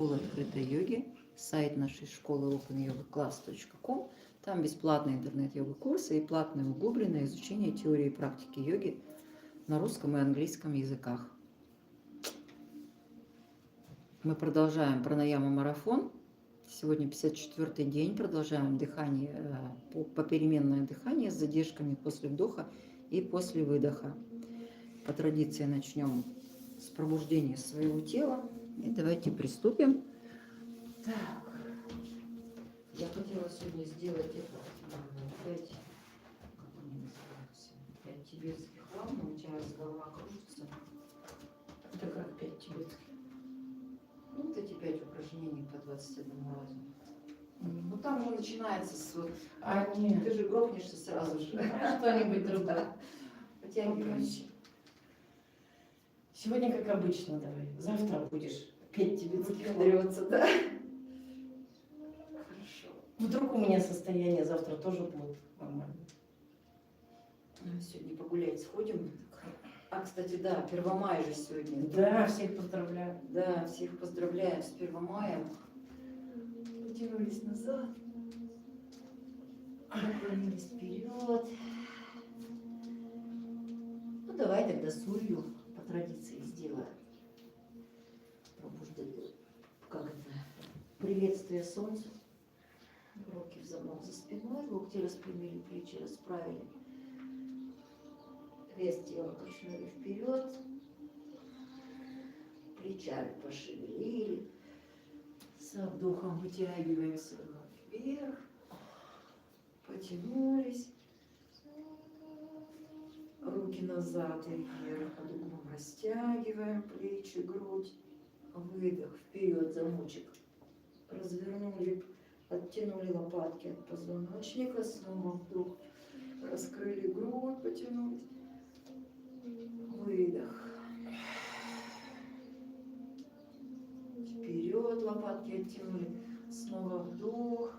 Школа открытой йоги, сайт нашей школы opanyogaclass.com. Там бесплатные интернет-йога курсы и платные углубли на изучение теории и практики йоги на русском и английском языках. Мы продолжаем пранаяма марафон. Сегодня 54-й день. Продолжаем дыхание, попеременное дыхание с задержками после вдоха и после выдоха. По традиции начнем с пробуждения своего тела. И давайте приступим. Так, я хотела сегодня сделать это 5 тибетских лам, но у тебя голова кружится. Это как 5 тибетских? Ну, вот эти 5 упражнений по 21 разу. Ну, там же начинается с... Нет. Ты же грохнешься сразу же. Что-нибудь другое. Потягивайся. Сегодня как обычно давай. Завтра будешь 5 тибетских. Дрется, да? Хорошо. Вдруг у меня состояние завтра тоже будет нормально. Сегодня погулять сходим. А, кстати, да, 1 мая же сегодня. Да, всех поздравляю. Да, всех поздравляем с 1 мая. Потянулись назад. Наклонились вперед. Ну, давай тогда сурью по традиции сделаем. Пробуждение. Как это? Приветствие солнцу. Руки в замок за спиной, локти распрямили, плечи расправили. Вес тела качнули вперед. Плечами пошевелили. Со вдохом вытягиваемся вверх. Потянулись. Руки назад и вверх. Под углом растягиваем плечи, грудь. Выдох. Вперед замочек. Развернули. Оттянули лопатки от позвоночника. Снова вдох. Раскрыли грудь. Потянулись. Выдох. Вперед лопатки оттянули. Снова вдох.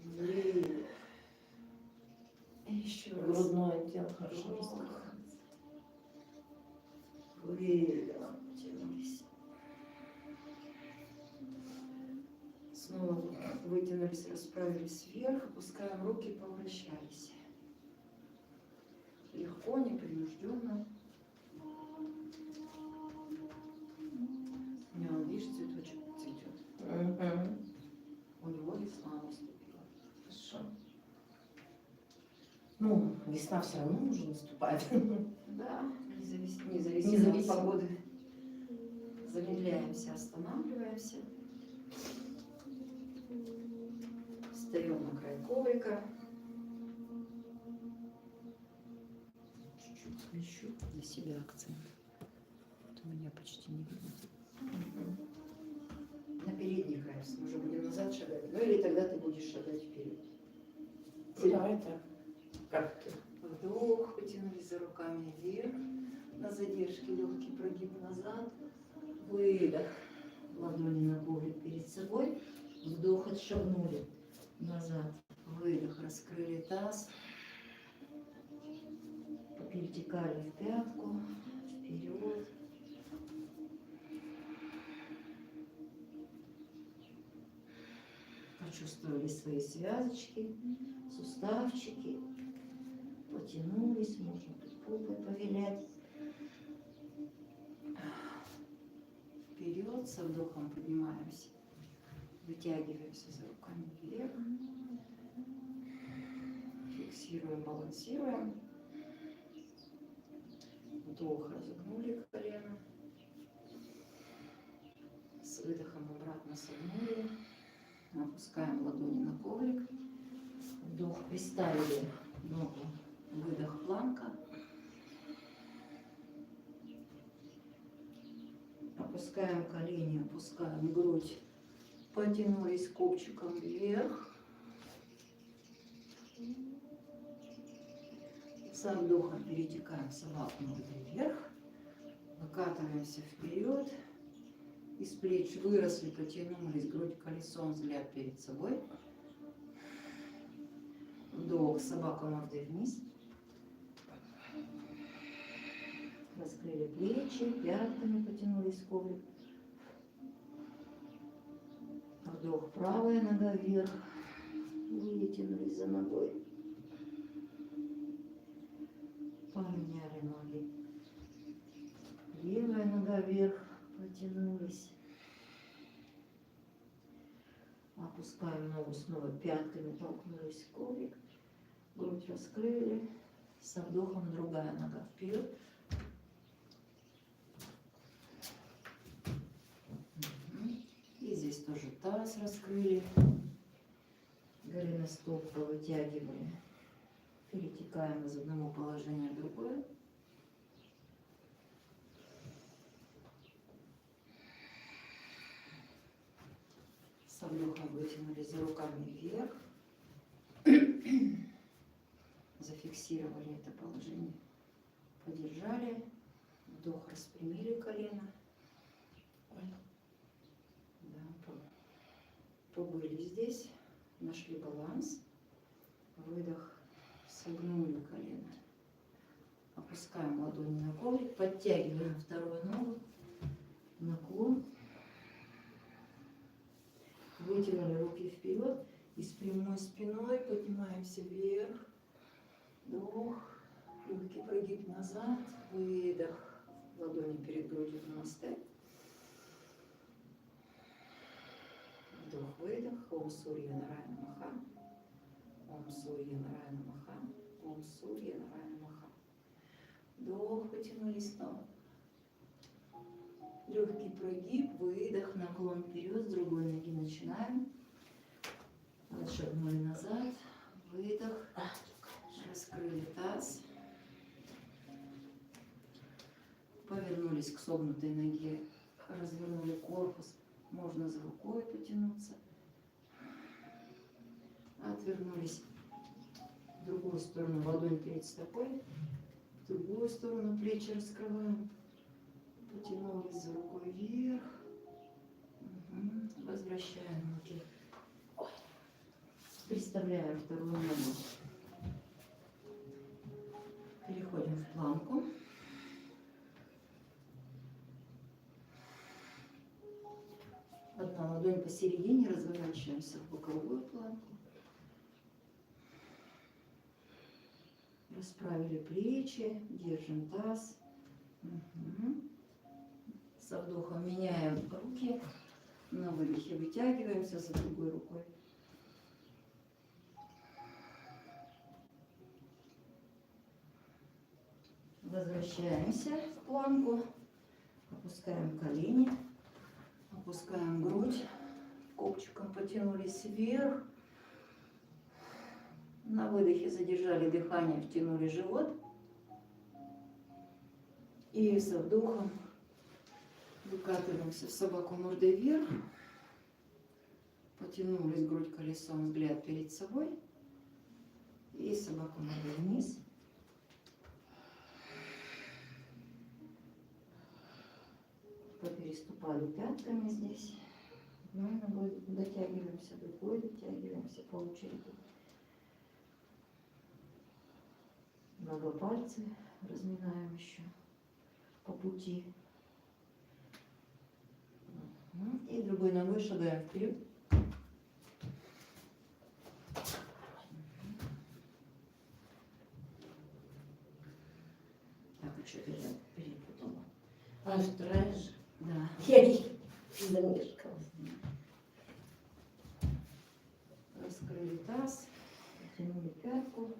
Выдох. Еще раз. Грудное отдел хорошо Вдох. расслабляется. Выдох. Потянулись. Снова вытянулись, расправились вверх. Опускаем руки, повращались. Легко, непринужденно. У меня, видишь, цветочек цветет. У него весна наступила. Хорошо. Ну, весна все равно уже наступает. Да, независимо от погоды. Замедляемся, останавливаемся. Встаем на край коврика. Чуть-чуть смещу на себя акцент. Вот у меня почти не видно. На передний край. Мы уже будем назад шагать. Ну или тогда ты будешь шагать вперед. Давай так. Как ты? Вдох, потянулись за руками вверх. На задержке легкий прогиб назад. Выдох. Ладони на коврик перед собой. Вдох, отшагнули назад. Выдох, раскрыли таз. Перетекали в пятку. Вперед. Почувствовали свои связочки, суставчики. Потянулись, можно попой повилять. Вперед, со вдохом поднимаемся. Вытягиваемся за руками вверх. Фиксируем, балансируем. Вдох, разогнули колено. С выдохом обратно согнули. Опускаем ладони на коврик. Вдох, приставили ногу. Выдох, планка. Опускаем колени, опускаем грудь. Потянулись копчиком вверх. Со вдохом перетекаем собаку ноги вверх. Выкатываемся вперед. Из плеч выросли, потянулись, грудь колесом, взгляд перед собой. Вдох, собака мордой вниз. Раскрыли плечи, пятками потянулись в коврик. Вдох, правая нога вверх. Вытянулись за ногой. Поменяли ноги. Левая нога вверх. Потянулись. Опускаем ногу снова пятками, толкнулись в коврик. Грудь раскрыли. Со вдохом другая нога вперед. И здесь тоже таз раскрыли. Голеностоп вытягивали. Перетекаем из одного положения в другое. Со вдохом вытянулись за руками вверх. Зафиксировали это положение. Подержали. Вдох, распрямили колено. Да, побыли здесь. Нашли баланс. Выдох. Согнули колено. Опускаем ладони на коврик. Подтягиваем вторую ногу. Наклон. Вытянули руки вперед. И с прямой спиной поднимаемся вверх. Вдох. Легкий прогиб назад. Выдох. Ладони перед грудью намасте. Вдох, выдох. Ом Сурья Нараяна Маха. Ом Сурья Нараяна Маха. Ом Сурья Нараяна Маха. Вдох, потянулись снова. Легкий прогиб, выдох, наклон вперед, с другой ноги начинаем. Отшагнули назад, выдох, раскрыли таз. Повернулись к согнутой ноге, развернули корпус. Можно за рукой потянуться. Отвернулись в другую сторону, ладонь перед стопой. В другую сторону плечи раскрываем. Потянулись за рукой вверх. Возвращаем руки. Представляем вторую ногу. Переходим в планку. Одна ладонь посередине, разворачиваемся в боковую планку. Расправили плечи, держим таз. Со вдохом меняем руки. На выдохе вытягиваемся за другой рукой. Возвращаемся в планку. Опускаем колени. Опускаем грудь. Копчиком потянулись вверх. На выдохе задержали дыхание, втянули живот. И со вдохом выкатываемся в собаку мордой вверх. Потянулись грудь колесом, взгляд перед собой. И собаку мордой вниз. Попереступали пятками здесь. Одной ногой дотягиваемся, другой дотягиваемся по очереди. Многопальцы разминаем еще по пути. И другой ногой шагаем вперед. Так, а что перепутала? А вторая же. Да. Я не замешкалась. Раскрыли таз, потянули пятку.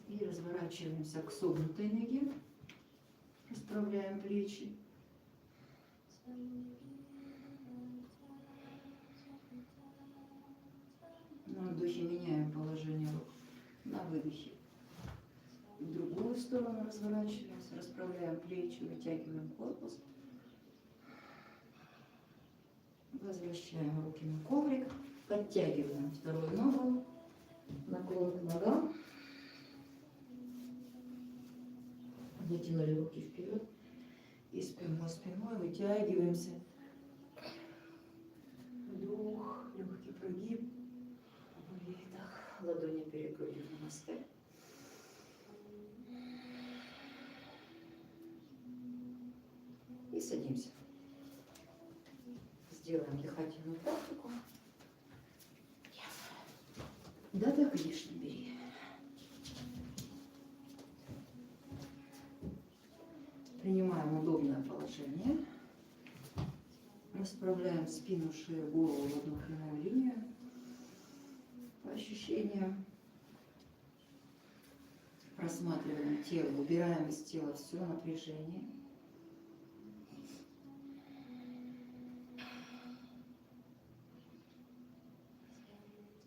И разворачиваемся к согнутой ноге. Расправляем плечи. На вдохе меняем положение рук. На выдохе в другую сторону разворачиваемся, расправляем плечи, вытягиваем корпус. Возвращаем руки на коврик, подтягиваем вторую ногу, наклон к ногам. Вытянули руки вперед и с прямой спиной вытягиваемся. Вдох, легкий прогиб, выдох, ладони перед грудью намасте. И садимся. сделаем дыхательную практику. Да-да, конечно, бери. Принимаем удобное положение. Расправляем спину, шею, голову в одну прямую линию. По ощущениям. Просматриваем тело, убираем из тела все напряжение.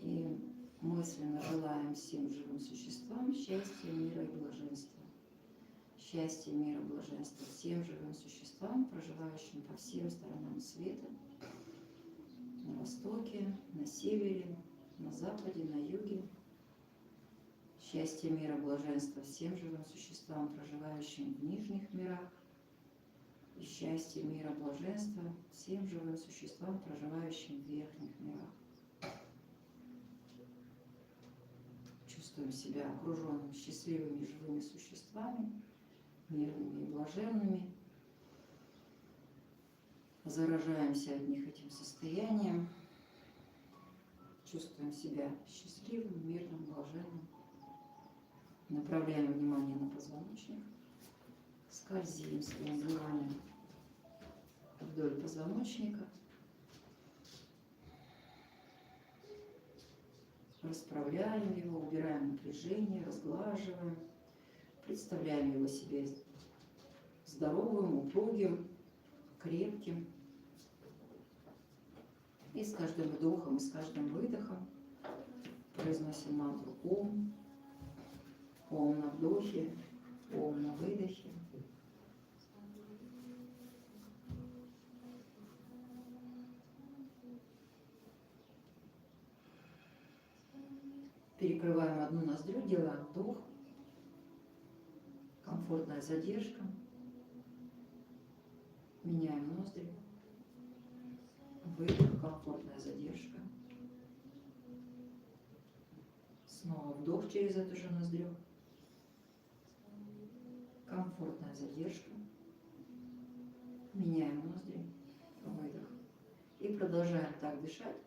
И мысленно желаем всем живым существам счастья, мира и блаженства. Счастья, мира, блаженства всем живым существам, проживающим по всем сторонам света, на востоке, на севере, на западе, на юге. Счастья, мира, блаженства всем живым существам, проживающим в нижних мирах. И счастья, мира, блаженства всем живым существам, проживающим в верхних мирах. Чувствуем себя окруженным счастливыми живыми существами, мирными и блаженными. Заражаемся от них этим состоянием. Чувствуем себя счастливым, мирным, блаженным. Направляем внимание на позвоночник. Скользим своим вниманием вдоль позвоночника. Расправляем его, убираем напряжение, разглаживаем. Представляем его себе здоровым, упругим, крепким. И с каждым вдохом, и с каждым выдохом произносим мантру Ом. Ом на вдохе, Ом на выдохе. Перекрываем одну ноздрю, делаем вдох. Комфортная задержка. Меняем ноздри. Выдох, комфортная задержка. Снова вдох через эту же ноздрю. Комфортная задержка. Меняем ноздри. Выдох. И продолжаем так дышать.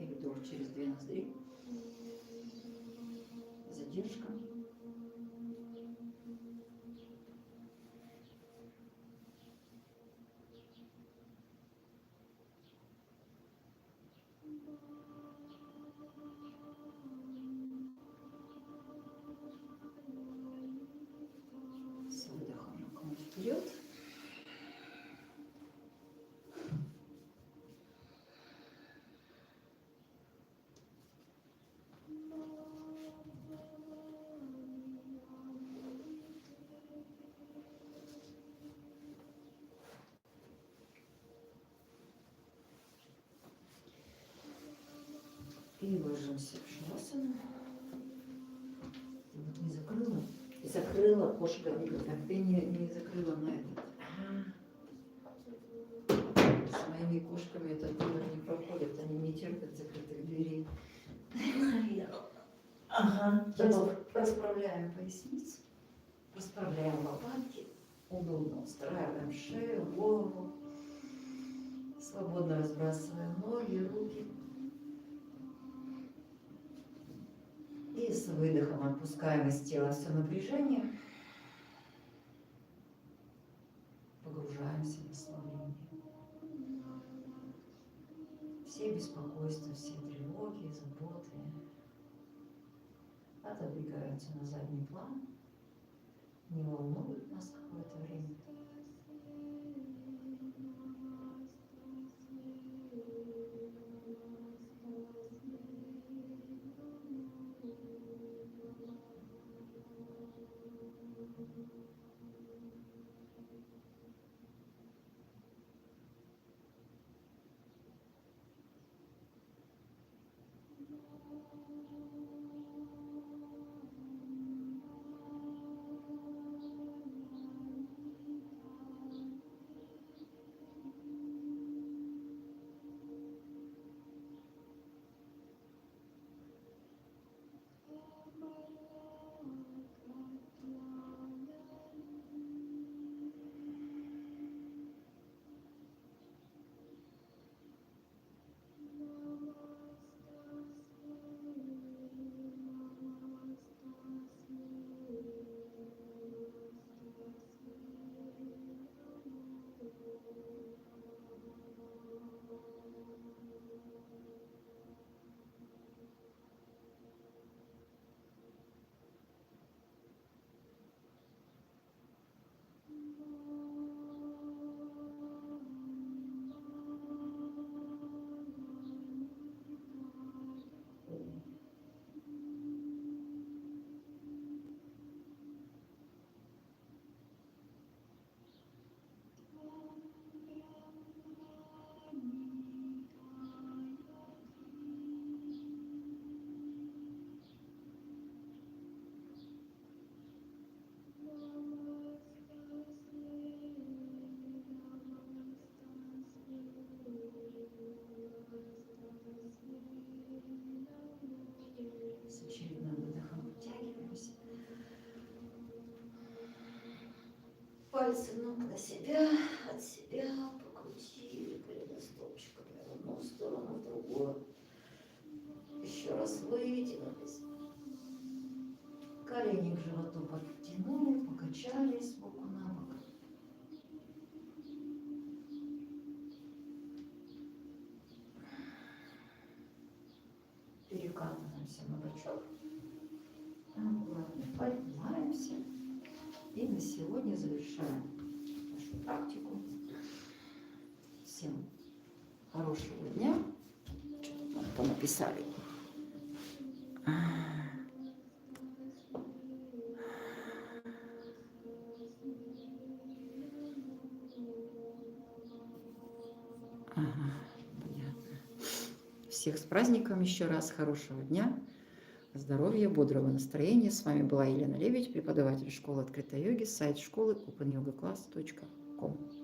И вдох через 2 ноздри. Задержка. С выдохом руками вперед. И ложимся в шавасану. Ты вот не закрыла? Закрыла кошками. Ты не закрыла на этот. С моими кошками этот номер не проходит. Они не терпят закрытых дверей. Ага. Сейчас расправляем поясницу. Расправляем лопатки. Удобно устраиваем шею, голову. Свободно разбрасываем ноги, руки. И с выдохом отпускаем из тела все напряжение. Погружаемся в расслабление. Все беспокойства, все тревоги, заботы отодвигаются на задний план, не волнуют нас какое-то время. С очередным выдохом подтягиваемся. Пальцы ног на себя, от себя покрутили голеностопчиками в одну сторону, в другую. Еще раз вытянулись. Колени к животу подтянули, покачались сбоку на бок. Перекатываемся на бочок. Аккуратно поднимаемся. И на сегодня завершаем нашу практику. Всем хорошего дня. Что-то там написали. Ага, понятно. Всех с праздником еще раз. Хорошего дня. Здоровья, бодрого настроения. С вами была Елена Лебедь, преподаватель школы открытой йоги, сайт школы opanyogaclass.com.